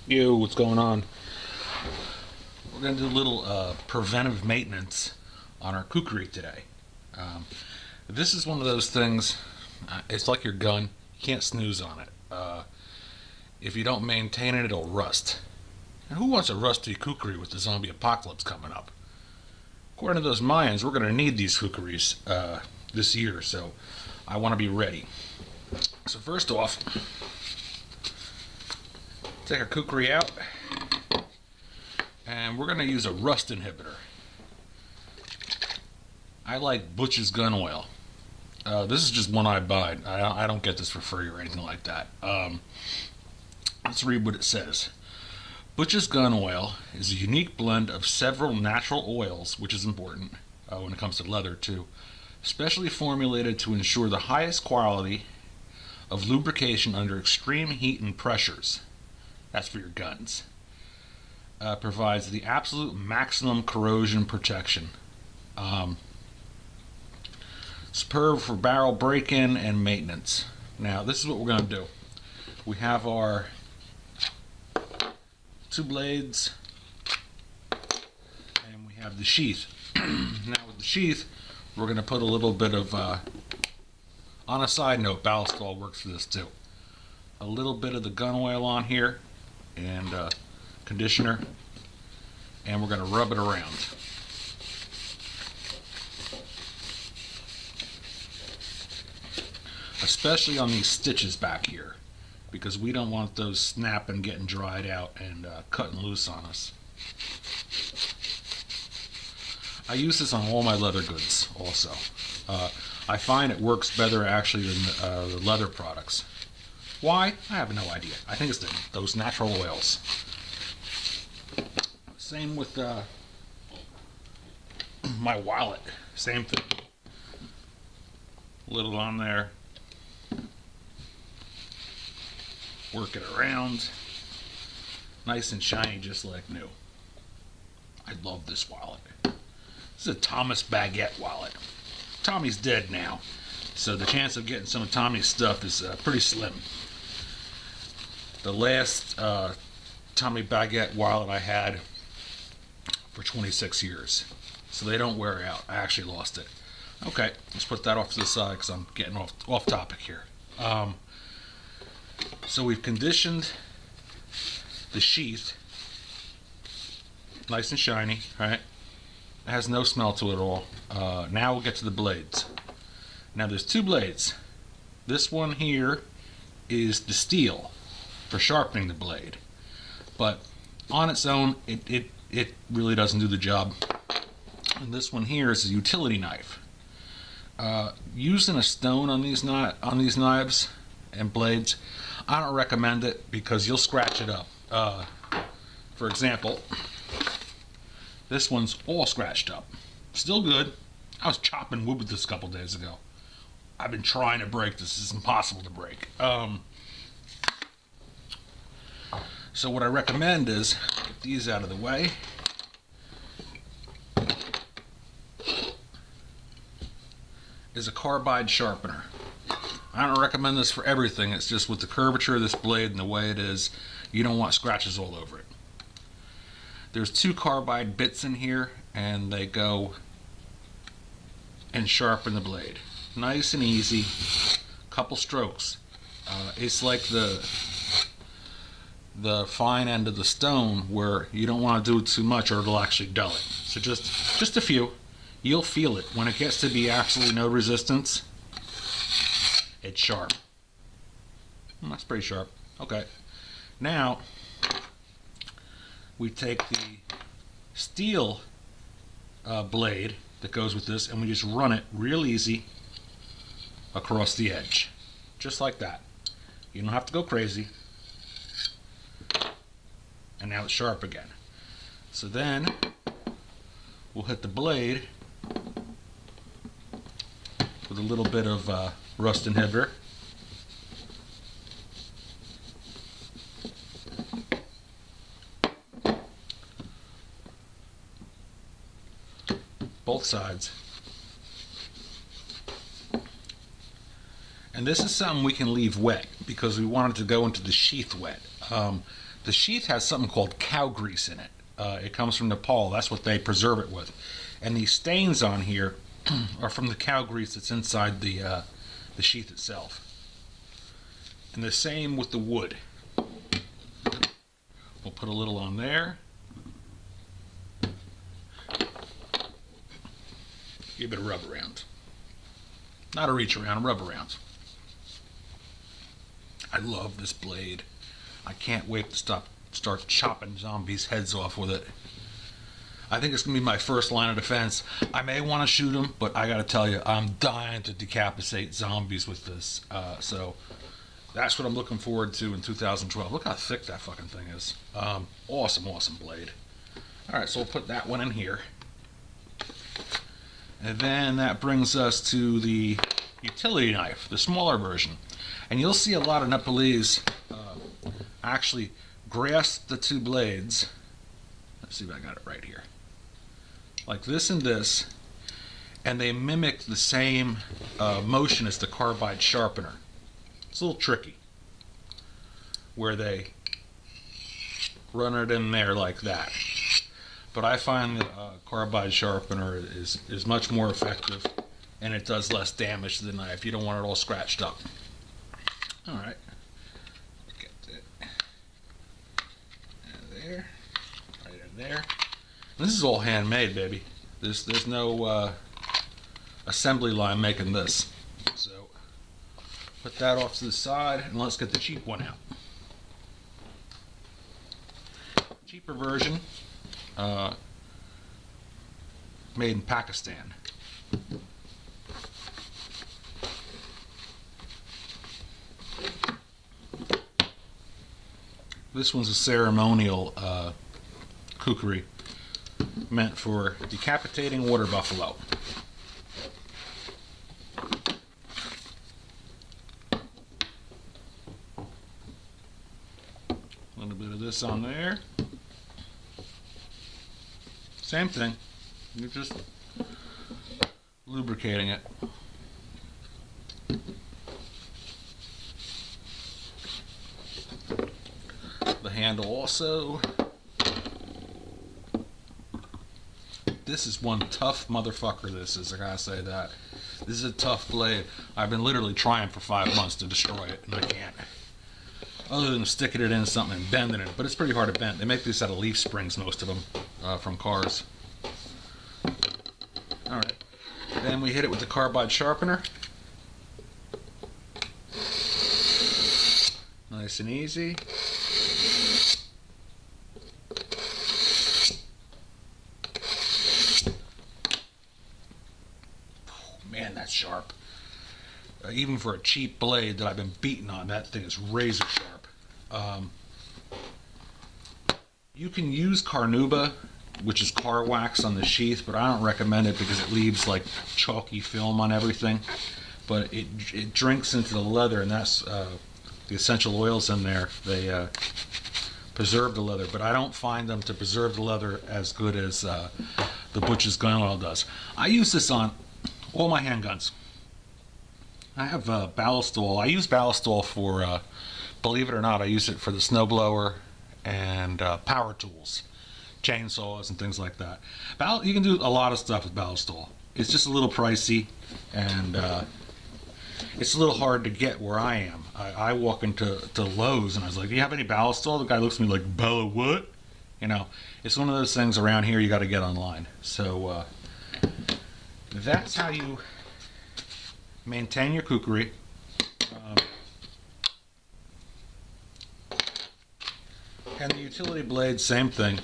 Yo, what's going on? We're going to do a little preventive maintenance on our kukri today. Um, this is one of those things, it's like your gun. You can't snooze on it. If you don't maintain it, it'll rust. And who wants a rusty kukri with the zombie apocalypse coming up? According to those Mayans, we're going to need these kukris this year, so I want to be ready. So first off, take our kukri out, and we're going to use a rust inhibitor. I like Butch's gun oil. This is just one I buy. I don't get this for free or anything like that. Let's read what it says. Butch's gun oil is a unique blend of several natural oils, which is important when it comes to leather too, specially formulated to ensure the highest quality of lubrication under extreme heat and pressures. That's for your guns. Provides the absolute maximum corrosion protection. Superb for barrel break-in and maintenance. Now, this is what we're going to do. We have our two blades, and we have the sheath. Now, with the sheath, we're going to put a little bit of, on a side note, Ballistol works for this too. A little bit of the gun oil on here, and conditioner, and we're going to rub it around. Especially on these stitches back here, because we don't want those snapping, getting dried out, and cutting loose on us. I use this on all my leather goods also. I find it works better actually than the leather products. Why? I have no idea. I think it's those natural oils. Same with my wallet. Same thing. Little on there. Work it around. Nice and shiny, just like new. I love this wallet. This is a Thomas Baguette wallet. Tommy's dead now, so the chance of getting some of Tommy's stuff is pretty slim. The last Tommy Baguette wallet I had for 26 years, so they don't wear out. I actually lost it. Okay, let's put that off to the side because I'm getting off topic here. So we've conditioned the sheath, nice and shiny, right? It has no smell to it at all. Now we'll get to the blades. Now there's two blades. This one here is the steel for sharpening the blade, but on its own, it really doesn't do the job. And this one here is a utility knife. Using a stone on these knives and blades, I don't recommend it because you'll scratch it up. For example, this one's all scratched up. Still good. I was chopping wood with this a couple days ago. I've been trying to break this. It's impossible to break. So what I recommend is get these out of the way. Is a carbide sharpener. I don't recommend this for everything. It's just with the curvature of this blade and the way it is, you don't want scratches all over it. There's two carbide bits in here, and they go and sharpen the blade. Nice and easy. Couple strokes. It's like the fine end of the stone where you don't want to do it too much or it'll actually dull it. So just a few. You'll feel it. When it gets to be absolutely no resistance, it's sharp. That's pretty sharp. Okay. Now, we take the steel blade that goes with this and we just run it real easy across the edge. Just like that. You don't have to go crazy. And now it's sharp again. So then, we'll hit the blade with a little bit of rust inhibitor. Both sides. And this is something we can leave wet because we want it to go into the sheath wet. The sheath has something called cow grease in it. It comes from Nepal. That's what they preserve it with. And these stains on here are from the cow grease that's inside the sheath itself. And the same with the wood. We'll put a little on there. Give it a rub around. Not a reach around, a rub around. I love this blade. I can't wait to start chopping zombies' heads off with it. I think it's going to be my first line of defense. I may want to shoot them, but I got to tell you, I'm dying to decapitate zombies with this. So that's what I'm looking forward to in 2012. Look how thick that fucking thing is. Awesome, awesome blade. Alright, so we'll put that one in here. And then that brings us to the utility knife, the smaller version. And you'll see a lot of Nepalese actually grasp the two blades. Let's see if I got it right here. Like this and this. And they mimic the same motion as the carbide sharpener. It's a little tricky. Where they run it in there like that. But I find the carbide sharpener is much more effective, and it does less damage to the knife. You don't want it all scratched up. All right, get that there, right in there. And this is all handmade, baby. There's no assembly line making this. So put that off to the side, and let's get the cheap one out. Cheaper version. Made in Pakistan. This one's a ceremonial kukri meant for decapitating water buffalo. A little bit of this on there. Same thing. You're just lubricating it. The handle also. This is one tough motherfucker, this is, I gotta say that. This is a tough blade. I've been literally trying for 5 months to destroy it, and I can't. Other than sticking it in something and bending it, but it's pretty hard to bend. They make these out of leaf springs, most of them, from cars. Alright, then we hit it with the carbide sharpener. Nice and easy. Man, that's sharp. Even for a cheap blade that I've been beating on, that thing is razor sharp. You can use carnauba, which is car wax on the sheath, but I don't recommend it because it leaves like chalky film on everything. But it drinks into the leather, and that's the essential oils in there. They preserve the leather, but I don't find them to preserve the leather as good as the Butch's Gun Oil does. I use this on all my handguns. I have Ballistol. I use Ballistol for, believe it or not, I use it for the snowblower and power tools, chainsaws and things like that. You can do a lot of stuff with Ballistol. It's just a little pricey, and it's a little hard to get where I am. I walk into Lowe's and I was like, "Do you have any Ballistol?" The guy looks at me like, "Bella what?" You know, it's one of those things around here you got to get online. So that's how you maintain your kukri. And the utility blade, same thing.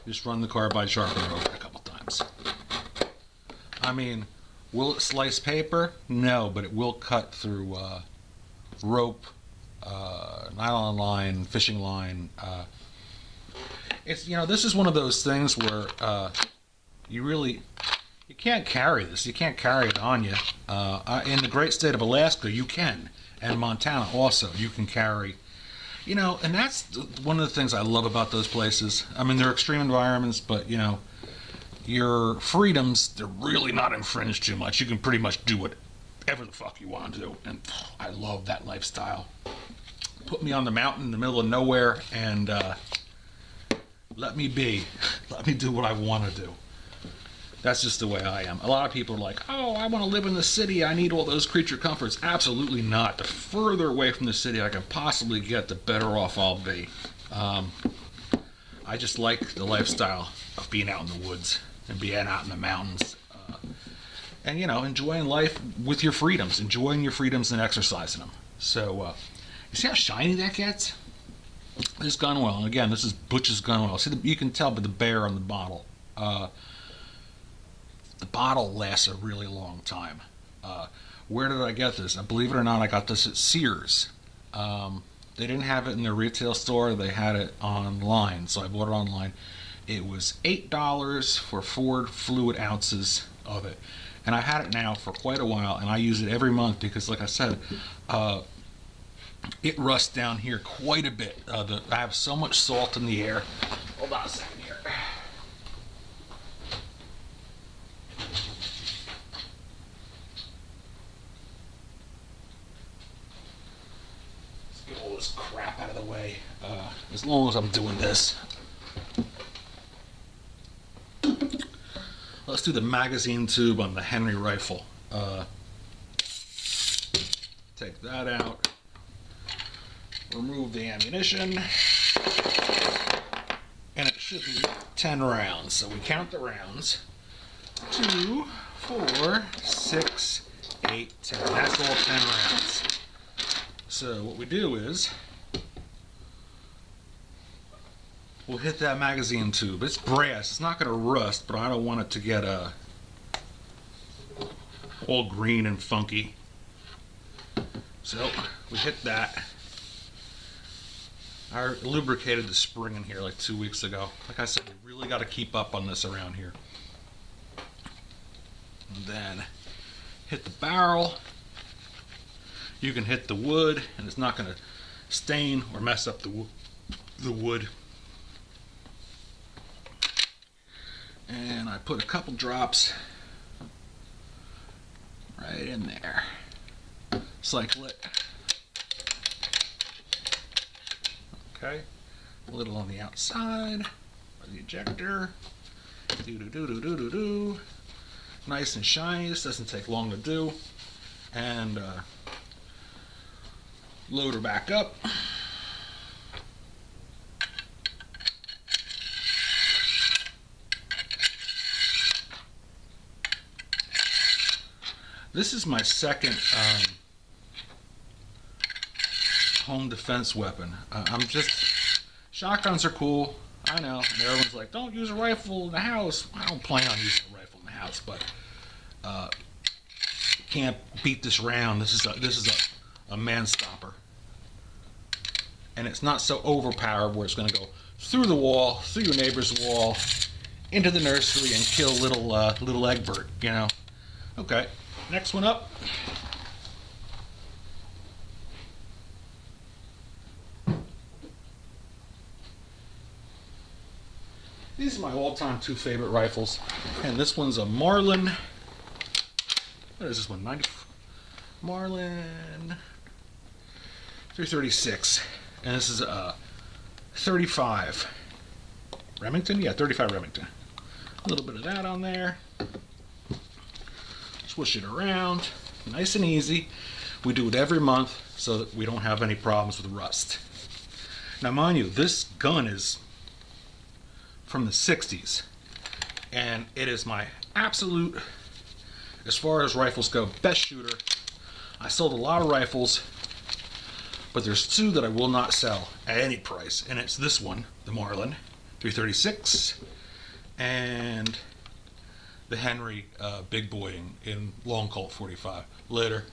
Just run the carbide sharpener over it a couple times. I mean, will it slice paper? No, but it will cut through rope, nylon line, fishing line. It's, you know, this is one of those things where you can't carry this. You can't carry it on you. In the great state of Alaska, you can. And Montana also, you can carry. You know, and that's one of the things I love about those places. I mean, they're extreme environments, but, you know, your freedoms, they're really not infringed too much. You can pretty much do whatever the fuck you want to do. And I love that lifestyle. put me on the mountain in the middle of nowhere and let me be. Let me do what I want to do. That's just the way I am. A lot of people are like, oh, I want to live in the city. I need all those creature comforts. Absolutely not. The further away from the city I can possibly get, the better off I'll be. I just like the lifestyle of being out in the woods and being out in the mountains. And, enjoying life with your freedoms. Enjoying your freedoms and exercising them. So, you see how shiny that gets? This gun oil, and again, this is Butch's gun oil. See, you can tell by the bear on the bottle. The bottle lasts a really long time. Where did I get this? Believe it or not, I got this at Sears. They didn't have it in their retail store. They had it online, so I bought it online. It was $8 for 4 fluid ounces of it. And I've had it now for quite a while, and I use it every month because, like I said, it rusts down here quite a bit. I have so much salt in the air. Hold on a second here. Let's get all this crap out of the way. As long as I'm doing this. Let's do the magazine tube on the Henry rifle. Take that out. Remove the ammunition. And it should be 10 rounds. So we count the rounds. 2, 4, 6, 8, 10. That's all 10 rounds. So what we do is we'll hit that magazine tube. It's brass. It's not going to rust, but I don't want it to get all green and funky. So we hit that. I lubricated the spring in here like 2 weeks ago. Like I said, we really got to keep up on this around here. And then hit the barrel. You can hit the wood, and it's not going to stain or mess up the wood. And I put a couple drops right in there. Cycle it. Okay. A little on the outside of the ejector. Do. Nice and shiny. This doesn't take long to do. And load her back up. This is my second home defense weapon. Shotguns are cool. I know. And everyone's like, don't use a rifle in the house. I don't plan on using a rifle in the house, but can't beat this round. This is a man stopper. And it's not so overpowered where it's going to go through the wall, through your neighbor's wall, into the nursery and kill little Egbert, Okay. Next one up. These are my all-time 2 favorite rifles. And this one's a Marlin. What is this one? Marlin 336. And this is a 35 Remington? Yeah, 35 Remington. A little bit of that on there. Swish it around, nice and easy. We do it every month so that we don't have any problems with rust. Now mind you, this gun is from the 60s, and it is my absolute, as far as rifles go, best shooter. I sold a lot of rifles, but there's 2 that I will not sell at any price, and it's this one, the Marlin 336, and the Henry Big Boy in Long Colt 45. Later.